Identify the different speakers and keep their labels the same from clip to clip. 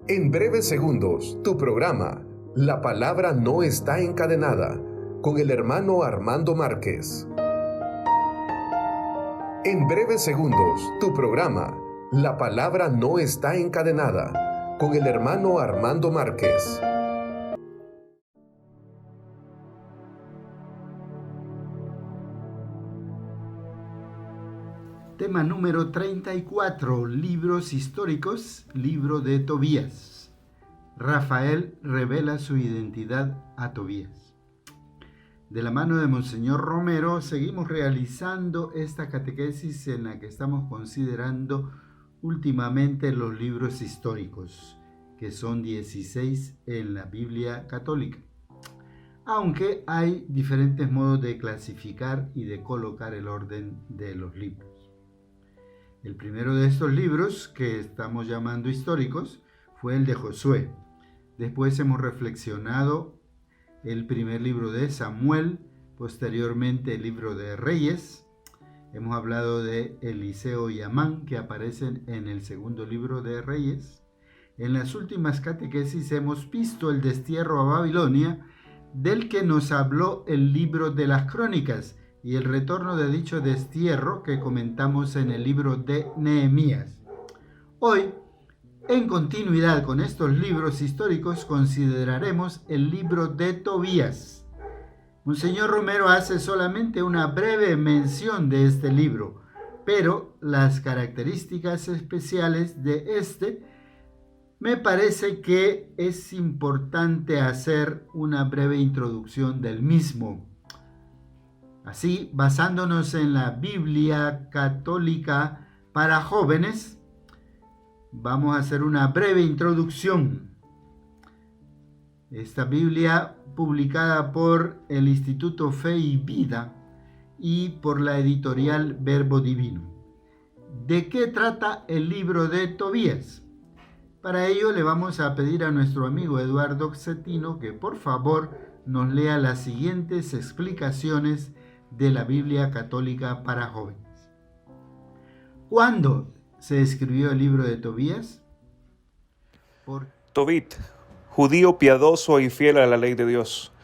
Speaker 1: En breves segundos, tu programa, La Palabra No Está Encadenada, con el hermano Armando Márquez. En breves segundos, tu programa, La Palabra No Está Encadenada, con el hermano Armando Márquez.
Speaker 2: Tema número 34, libros históricos, libro de Tobías. Rafael revela su identidad a Tobías. De la mano de Monseñor Romero, seguimos realizando esta catequesis en la que estamos considerando últimamente los libros históricos, que son 16 en la Biblia católica. Aunque hay diferentes modos de clasificar y de colocar el orden de los libros. El primero de estos libros, que estamos llamando históricos, fue el de Josué. Después hemos reflexionado el primer libro de Samuel, posteriormente el libro de Reyes. Hemos hablado de Eliseo y Amán, que aparecen en el segundo libro de Reyes. En las últimas catequesis hemos visto el destierro a Babilonia, del que nos habló el libro de las Crónicas, y el retorno de dicho destierro que comentamos en el libro de Nehemías. Hoy, en continuidad con estos libros históricos, consideraremos el libro de Tobías. Monseñor Romero hace solamente una breve mención de este libro, pero las características especiales de este me parece que es importante hacer una breve introducción del mismo. Así, basándonos en la Biblia católica para jóvenes, vamos a hacer una breve introducción. Esta Biblia, publicada por el Instituto Fe y Vida y por la editorial Verbo Divino. ¿De qué trata el libro de Tobías? Para ello le vamos a pedir a nuestro amigo Eduardo Cetino que por favor nos lea las siguientes explicaciones de la Biblia católica para jóvenes. ¿Cuándo se escribió el libro de Tobías?
Speaker 3: Tobit, judío piadoso y fiel a la ley de Dios,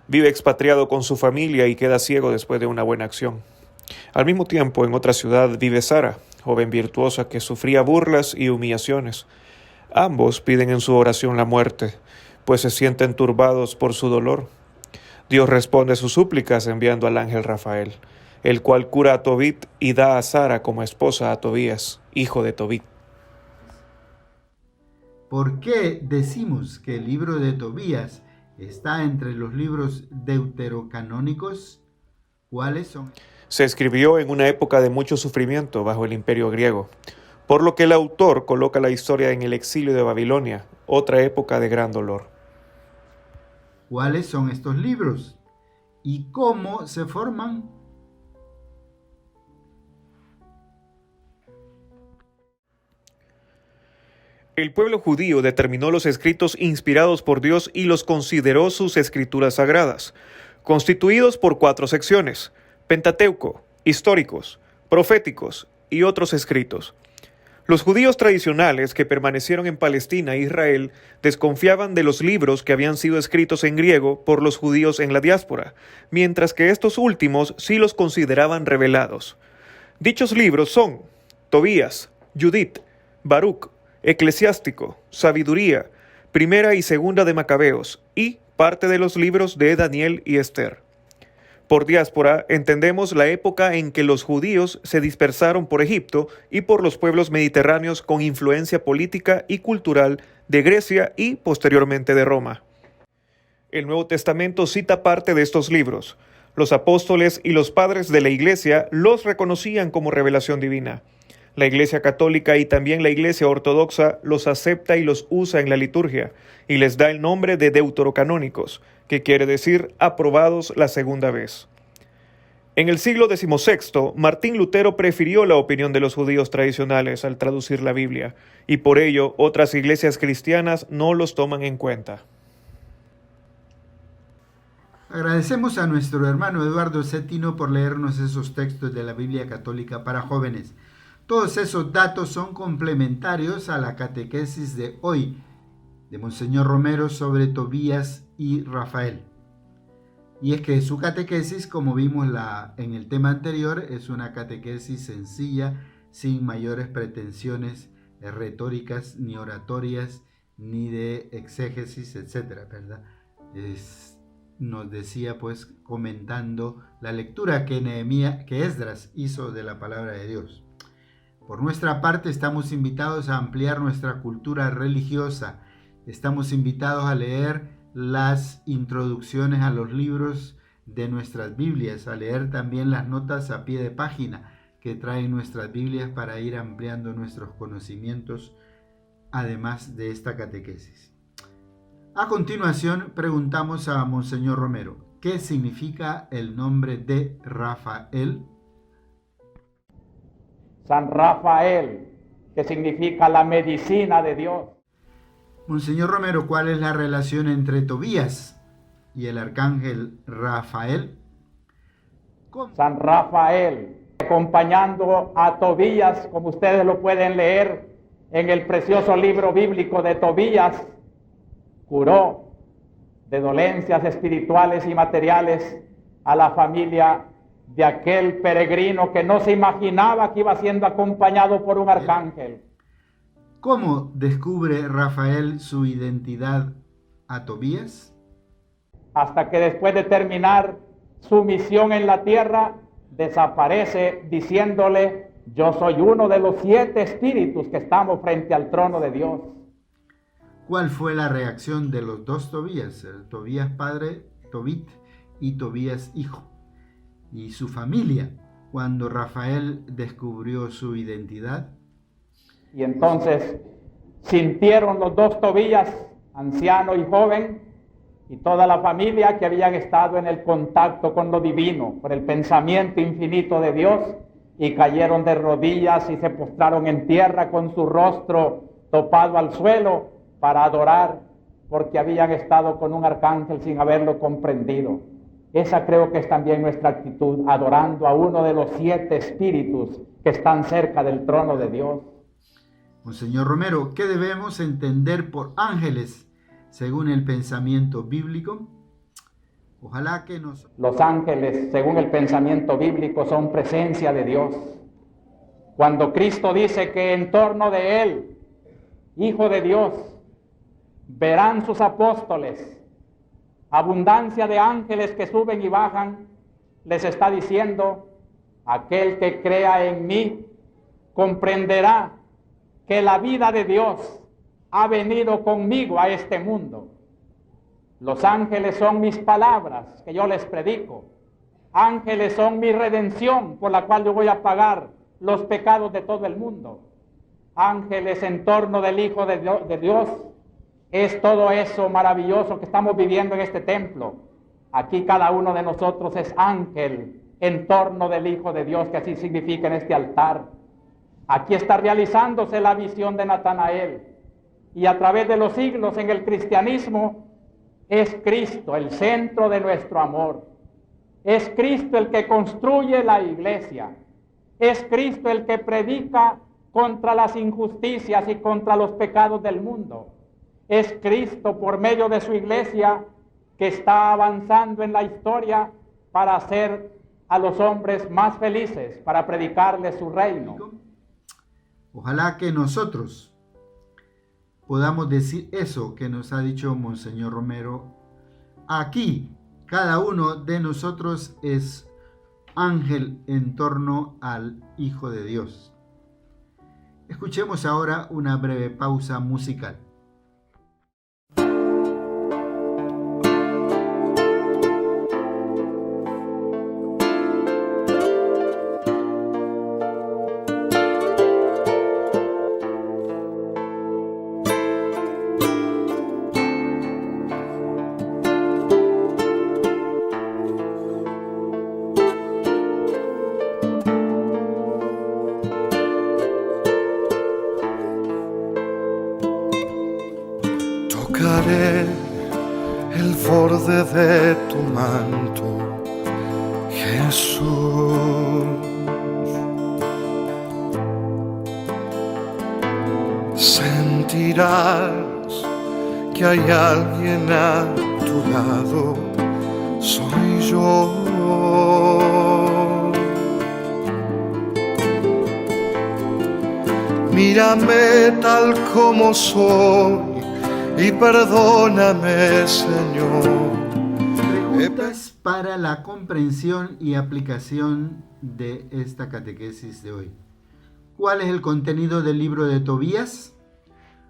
Speaker 3: vive expatriado con su familia y queda ciego después de una buena acción. Al mismo tiempo, en otra ciudad vive Sara, joven virtuosa que sufría burlas y humillaciones. Ambos piden en su oración la muerte, pues se sienten turbados por su dolor. Dios responde sus súplicas enviando al ángel Rafael, el cual cura a Tobit y da a Sara como esposa a Tobías, hijo de Tobit.
Speaker 2: ¿Por qué decimos que el libro de Tobías está entre los libros deuterocanónicos? ¿Cuáles son?
Speaker 3: Se escribió en una época de mucho sufrimiento bajo el imperio griego, por lo que el autor coloca la historia en el exilio de Babilonia, otra época de gran dolor.
Speaker 2: ¿Cuáles son estos libros? ¿Y cómo se forman?
Speaker 3: El pueblo judío determinó los escritos inspirados por Dios y los consideró sus escrituras sagradas, constituidos por 4 secciones: Pentateuco, históricos, proféticos y otros escritos. Los judíos tradicionales que permanecieron en Palestina e Israel desconfiaban de los libros que habían sido escritos en griego por los judíos en la diáspora, mientras que estos últimos sí los consideraban revelados. Dichos libros son Tobías, Judith, Baruch, Eclesiástico, Sabiduría, Primera y Segunda de Macabeos y parte de los libros de Daniel y Esther. Por diáspora entendemos la época en que los judíos se dispersaron por Egipto y por los pueblos mediterráneos con influencia política y cultural de Grecia y posteriormente de Roma. El Nuevo Testamento cita parte de estos libros. Los apóstoles y los padres de la Iglesia los reconocían como revelación divina. La Iglesia Católica y también la Iglesia Ortodoxa los acepta y los usa en la liturgia, y les da el nombre de deuterocanónicos, que quiere decir aprobados la segunda vez. En el siglo XVI, Martín Lutero prefirió la opinión de los judíos tradicionales al traducir la Biblia, y por ello otras iglesias cristianas no los toman en cuenta.
Speaker 2: Agradecemos a nuestro hermano Eduardo Cetino por leernos esos textos de la Biblia Católica para jóvenes. Todos esos datos son complementarios a la catequesis de hoy de Monseñor Romero sobre Tobías y Rafael. Y es que su catequesis, como vimos en el tema anterior, es una catequesis sencilla, sin mayores pretensiones retóricas, ni oratorias, ni de exégesis, etc., ¿verdad? Nos decía, pues, comentando la lectura que Esdras hizo de la palabra de Dios. Por nuestra parte, estamos invitados a ampliar nuestra cultura religiosa. Estamos invitados a leer las introducciones a los libros de nuestras Biblias, a leer también las notas a pie de página que traen nuestras Biblias para ir ampliando nuestros conocimientos, además de esta catequesis. A continuación, preguntamos a Monseñor Romero, ¿qué significa el nombre de Rafael?
Speaker 4: San Rafael, que significa la medicina de Dios.
Speaker 2: Monseñor Romero, ¿cuál es la relación entre Tobías y el arcángel Rafael?
Speaker 4: ¿Cómo? San Rafael, acompañando a Tobías, como ustedes lo pueden leer en el precioso libro bíblico de Tobías, curó de dolencias espirituales y materiales a la familia de aquel peregrino que no se imaginaba que iba siendo acompañado por un arcángel.
Speaker 2: ¿Cómo descubre Rafael su identidad a Tobías?
Speaker 4: Hasta que después de terminar su misión en la tierra, desaparece diciéndole: yo soy uno de los 7 espíritus que estamos frente al trono de Dios.
Speaker 2: ¿Cuál fue la reacción de los 2 Tobías? El Tobías padre, Tobit, y Tobías hijo, y su familia, cuando Rafael descubrió su identidad.
Speaker 4: Y entonces sintieron los 2 Tobías, anciano y joven, y toda la familia que habían estado en el contacto con lo divino, por el pensamiento infinito de Dios, y cayeron de rodillas y se postraron en tierra con su rostro topado al suelo para adorar, porque habían estado con un arcángel sin haberlo comprendido. Esa creo que es también nuestra actitud, adorando a uno de los 7 espíritus que están cerca del trono de Dios.
Speaker 2: Monseñor Romero, ¿qué debemos entender por ángeles según el pensamiento bíblico? Ojalá que
Speaker 4: Los ángeles, según el pensamiento bíblico, son presencia de Dios. Cuando Cristo dice que en torno de Él, Hijo de Dios, verán sus apóstoles abundancia de ángeles que suben y bajan, les está diciendo: aquel que crea en mí comprenderá que la vida de Dios ha venido conmigo a este mundo. Los ángeles son mis palabras que yo les predico. Ángeles son mi redención por la cual yo voy a pagar los pecados de todo el mundo. Ángeles en torno del Hijo de Dios es todo eso maravilloso que estamos viviendo en este templo. Aquí cada uno de nosotros es ángel en torno del Hijo de Dios, que así significa en este altar. Aquí está realizándose la visión de Natanael. Y a través de los siglos en el cristianismo es Cristo el centro de nuestro amor. Es Cristo el que construye la iglesia. Es Cristo el que predica contra las injusticias y contra los pecados del mundo. Es Cristo por medio de su iglesia que está avanzando en la historia para hacer a los hombres más felices, para predicarles su reino.
Speaker 2: Ojalá que nosotros podamos decir eso que nos ha dicho Monseñor Romero. Aquí, cada uno de nosotros es ángel en torno al Hijo de Dios. Escuchemos ahora una breve pausa musical.
Speaker 5: Tocaré el borde de tu manto, Jesús. Sentirás que hay alguien a tu lado, soy yo. Mírame tal como soy y perdóname, Señor.
Speaker 2: Preguntas para la comprensión y aplicación de esta catequesis de hoy. ¿Cuál es el contenido del libro de Tobías?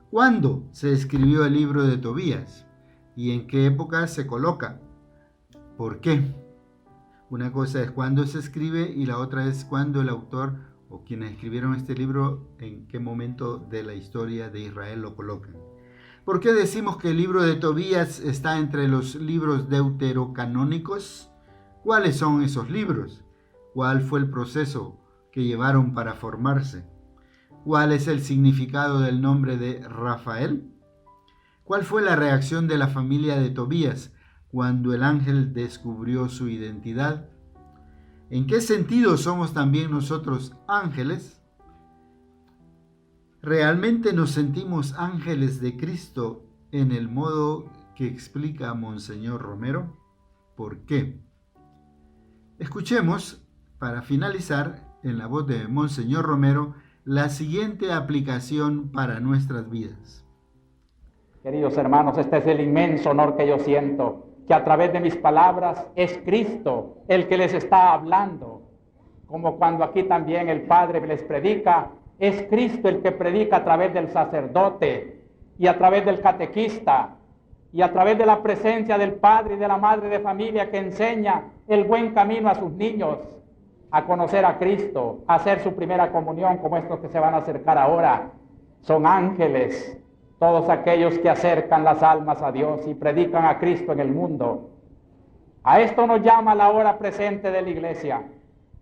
Speaker 2: ¿Cuándo se escribió el libro de Tobías? ¿Y en qué época se coloca? ¿Por qué? Una cosa es cuándo se escribe y la otra es cuándo el autor o quienes escribieron este libro, en qué momento de la historia de Israel lo colocan. ¿Por qué decimos que el libro de Tobías está entre los libros deuterocanónicos? ¿Cuáles son esos libros? ¿Cuál fue el proceso que llevaron para formarse? ¿Cuál es el significado del nombre de Rafael? ¿Cuál fue la reacción de la familia de Tobías cuando el ángel descubrió su identidad? ¿En qué sentido somos también nosotros ángeles? ¿Realmente nos sentimos ángeles de Cristo en el modo que explica Monseñor Romero? ¿Por qué? Escuchemos, para finalizar, en la voz de Monseñor Romero, la siguiente aplicación para nuestras vidas.
Speaker 4: Queridos hermanos, este es el inmenso honor que yo siento, que a través de mis palabras es Cristo el que les está hablando. Como cuando aquí también el Padre les predica, es Cristo el que predica a través del sacerdote y a través del catequista y a través de la presencia del padre y de la madre de familia que enseña el buen camino a sus niños a conocer a Cristo, a hacer su primera comunión como estos que se van a acercar ahora. Son ángeles todos aquellos que acercan las almas a Dios y predican a Cristo en el mundo. A esto nos llama la hora presente de la Iglesia,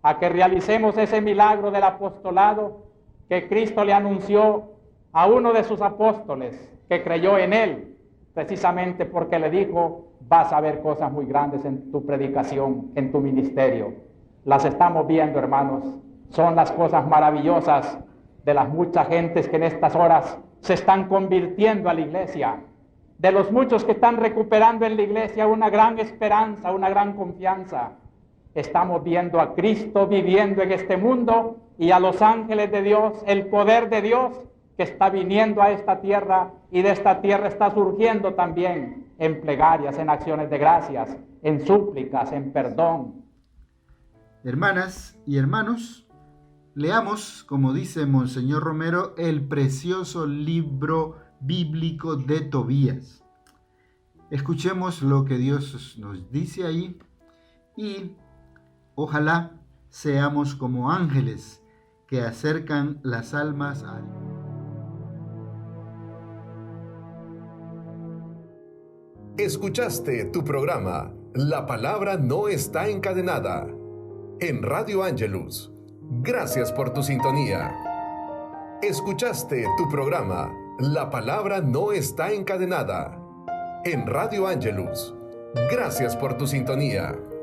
Speaker 4: a que realicemos ese milagro del apostolado que Cristo le anunció a uno de sus apóstoles, que creyó en él, precisamente porque le dijo: vas a ver cosas muy grandes en tu predicación, en tu ministerio. Las estamos viendo, hermanos. Son las cosas maravillosas de las muchas gentes que en estas horas se están convirtiendo a la Iglesia, de los muchos que están recuperando en la Iglesia una gran esperanza, una gran confianza. Estamos viendo a Cristo viviendo en este mundo y a los ángeles de Dios, el poder de Dios que está viniendo a esta tierra, y de esta tierra está surgiendo también en plegarias, en acciones de gracias, en súplicas, en perdón.
Speaker 2: Hermanas y hermanos, leamos, como dice Monseñor Romero, el precioso libro bíblico de Tobías. Escuchemos lo que Dios nos dice ahí y ojalá seamos como ángeles que acercan las almas a Dios.
Speaker 1: Escuchaste tu programa La Palabra No Está Encadenada en Radio Angelus. Gracias por tu sintonía. Escuchaste tu programa La Palabra No Está Encadenada en Radio Angelus. Gracias por tu sintonía.